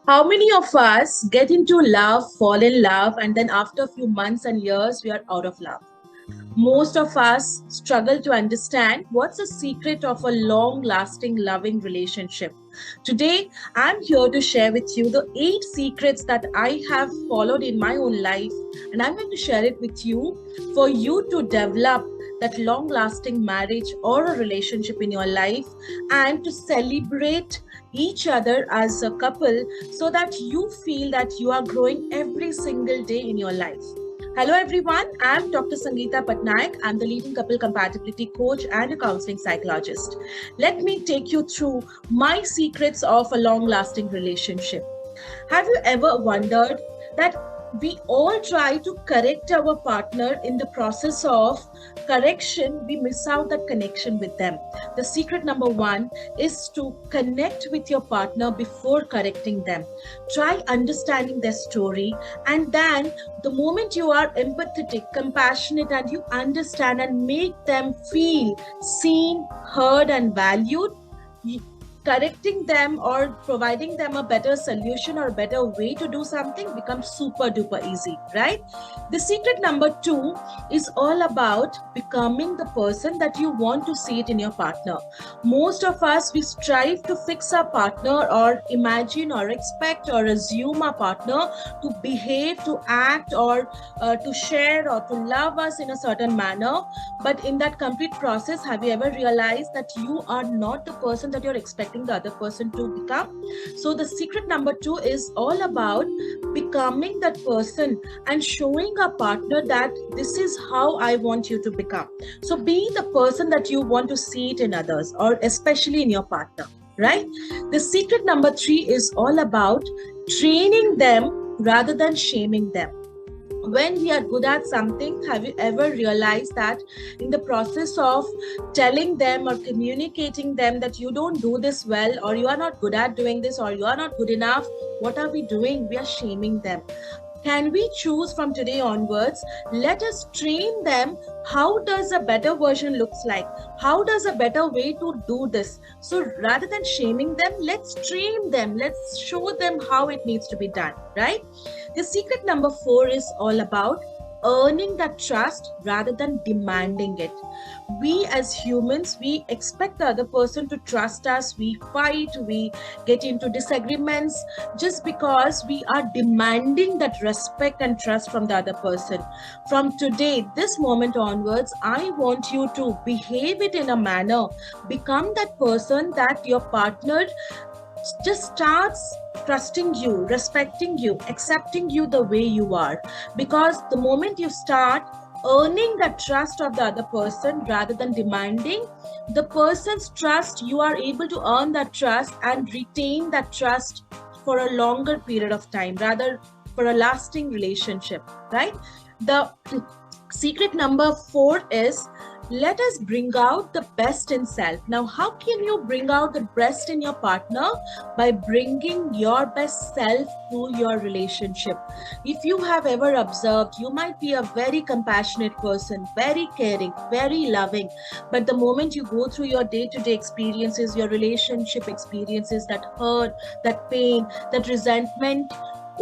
How many of us get into love, fall in love, and then after a few months and years, we are out of love? Most of us struggle to understand what's the secret of a long lasting loving relationship. Today, I'm here to share with you the 8 secrets that I have followed in my own life, and I'm going to share it with you for you to develop that long lasting marriage or a relationship in your life and to celebrate each other as a couple so that you feel that you are growing every single day in your life. Hello everyone, I'm Dr. Sangeeta Pattanaik. I'm the leading couple compatibility coach and a counseling psychologist. Let me take you through my secrets of a long lasting relationship. Have you ever wondered that we all try to correct our partner? In the process of correction, we miss out that connection with them. The secret number one is to connect with your partner before correcting them. Try understanding their story, and then the moment you are empathetic, compassionate, and you understand and make them feel seen, heard, and valued, correcting them or providing them a better solution or a better way to do something becomes super duper easy, right? The secret number two is all about becoming the person that you want to see it in your partner. Most of us, we strive to fix our partner or imagine or expect or assume our partner to behave, to act, or to share or to love us in a certain manner. But in that complete process, have you ever realized that you are not the person that you're expecting the other person to become? So, the secret number two is all about becoming that person and showing a partner that this is how I want you to become. So, be the person that you want to see it in others, or especially in your partner, right? The secret number three is all about training them rather than shaming them. When we are good at something, have you ever realized that in the process of telling them or communicating them that you don't do this well, or you are not good at doing this, or you are not good enough, what are we doing? We are shaming them. Can we choose from today onwards? Let us train them. How does a better version looks like? How does a better way to do this? So rather than shaming them, let's train them. Let's show them how it needs to be done, right? The secret number four is all about earning that trust rather than demanding it. We as humans, we expect the other person to trust us. We fight, we get into disagreements just because we are demanding that respect and trust from the other person. From today, this moment onwards, I want you to behave it in a manner, become that person that your partner just starts trusting you, respecting you, accepting you the way you are. Because the moment you start earning the trust of the other person rather than demanding the person's trust, you are able to earn that trust and retain that trust for a longer period of time, rather for a lasting relationship, right? The secret number four is let us bring out the best in self. Now, how can you bring out the best in your partner? By bringing your best self to your relationship. If you have ever observed, you might be a very compassionate person, very caring, very loving, but the moment you go through your day-to-day experiences, your relationship experiences, that hurt, that pain, that resentment,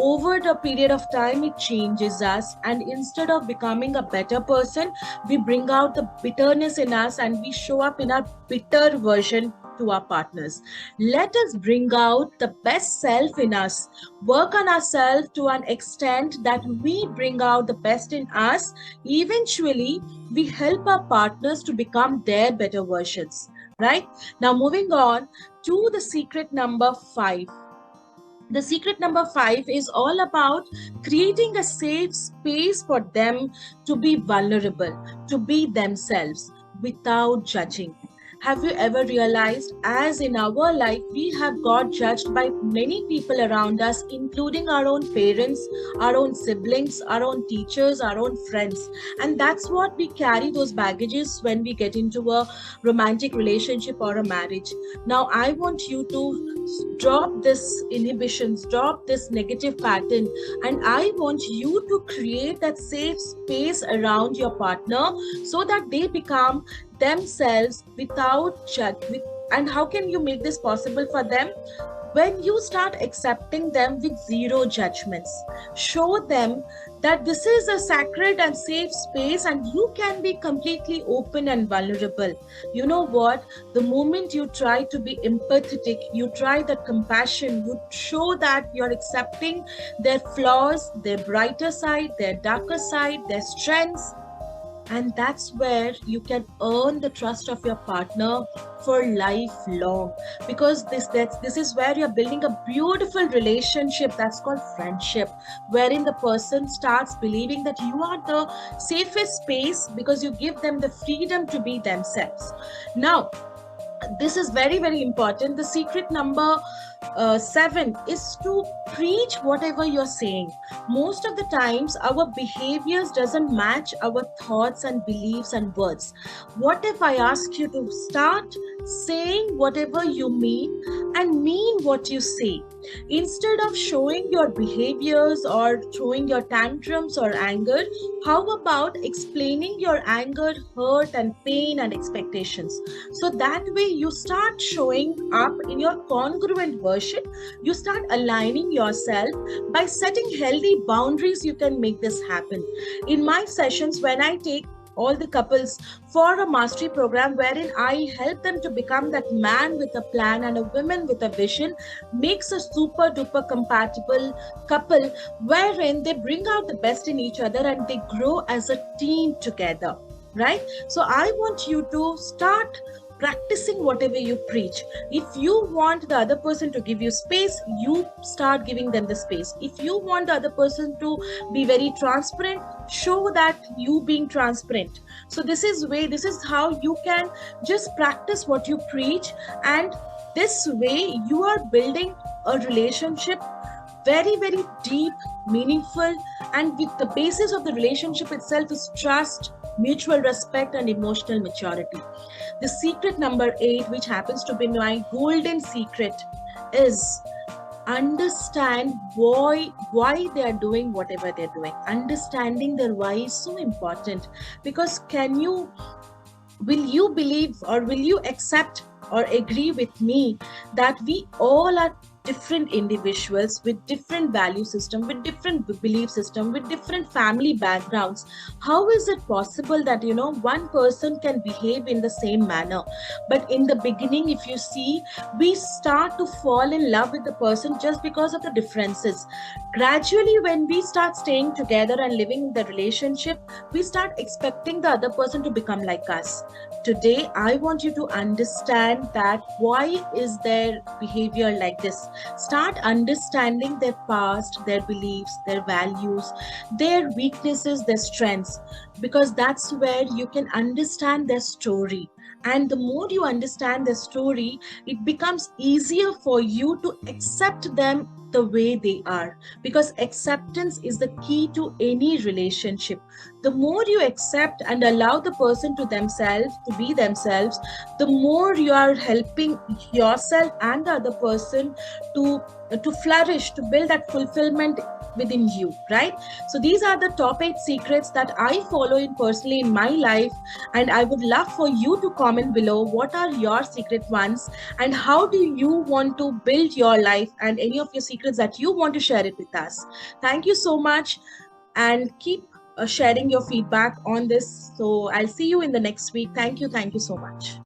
over the period of time it changes us, and instead of becoming a better person, we bring out the bitterness in us and we show up in our bitter version to our partners. Let us bring out the best self in us, work on ourselves to an extent that we bring out the best in us. Eventually we help our partners to become their better versions, right? Now, moving on to the secret number five. The secret number five is all about creating a safe space for them to be vulnerable, to be themselves without judging. Have you ever realized, as in our life, we have got judged by many people around us, including our own parents, our own siblings, our own teachers, our own friends. And that's what we carry, those baggages, when we get into a romantic relationship or a marriage. Now, I want you to drop this inhibitions, drop this negative pattern, and I want you to create that safe space around your partner so that they become themselves without judge. And how can you make this possible for them? When you start accepting them with zero judgments, show them that this is a sacred and safe space and you can be completely open and vulnerable. You know what? The moment you try to be empathetic, you try that compassion, you show that you're accepting their flaws, their brighter side, their darker side, their strengths, and that's where you can earn the trust of your partner for lifelong, because this is where you're building a beautiful relationship that's called friendship, wherein the person starts believing that you are the safest space because you give them the freedom to be themselves. Now, this is very very important. The secret number 7 is to preach whatever you're saying. Most of the times our behaviors doesn't match our thoughts and beliefs and words. What if I ask you to start saying whatever you mean and mean what you say? Instead of showing your behaviors or throwing your tantrums or anger, how about explaining your anger, hurt and pain and expectations? So that way you start showing up in your congruent version. You start aligning yourself. By setting healthy boundaries, you can make this happen. In my sessions, when I take all the couples for a mastery program wherein I help them to become that man with a plan and a woman with a vision, makes a super duper compatible couple wherein they bring out the best in each other and they grow as a team together, right? So I want you to start practicing whatever you preach. If you want the other person to give you space, you start giving them the space. If you want the other person to be very transparent, show that you being transparent. So this is how you can just practice what you preach, and this way you are building a relationship very very deep, meaningful, and with the basis of the relationship itself is trust, mutual respect and emotional maturity. The secret number 8, which happens to be my golden secret, is understand why they are doing whatever they're doing. Understanding their why is so important, because will you believe or will you accept or agree with me that we all are different individuals with different value system, with different belief system, with different family backgrounds? How is it possible that one person can behave in the same manner, but in the beginning, if you see, we start to fall in love with the person just because of the differences. Gradually, when we start staying together and living in the relationship, we start expecting the other person to become like us. Today, I want you to understand that why is their behavior like this. Start understanding their past, their beliefs, their values, their weaknesses, their strengths, because that's where you can understand their story. And the more you understand their story, it becomes easier for you to accept them the way they are, because acceptance is the key to any relationship. The more you accept and allow the person to be themselves, the more you are helping yourself and the other person to flourish, to build that fulfillment within you, right? So these are the top 8 secrets that I follow in personally in my life, and I would love for you to comment below what are your secret ones and how do you want to build your life, and any of your secrets that you want to share it with us. Thank you so much, and keep sharing your feedback on this. So I'll see you in the next week. Thank you so much.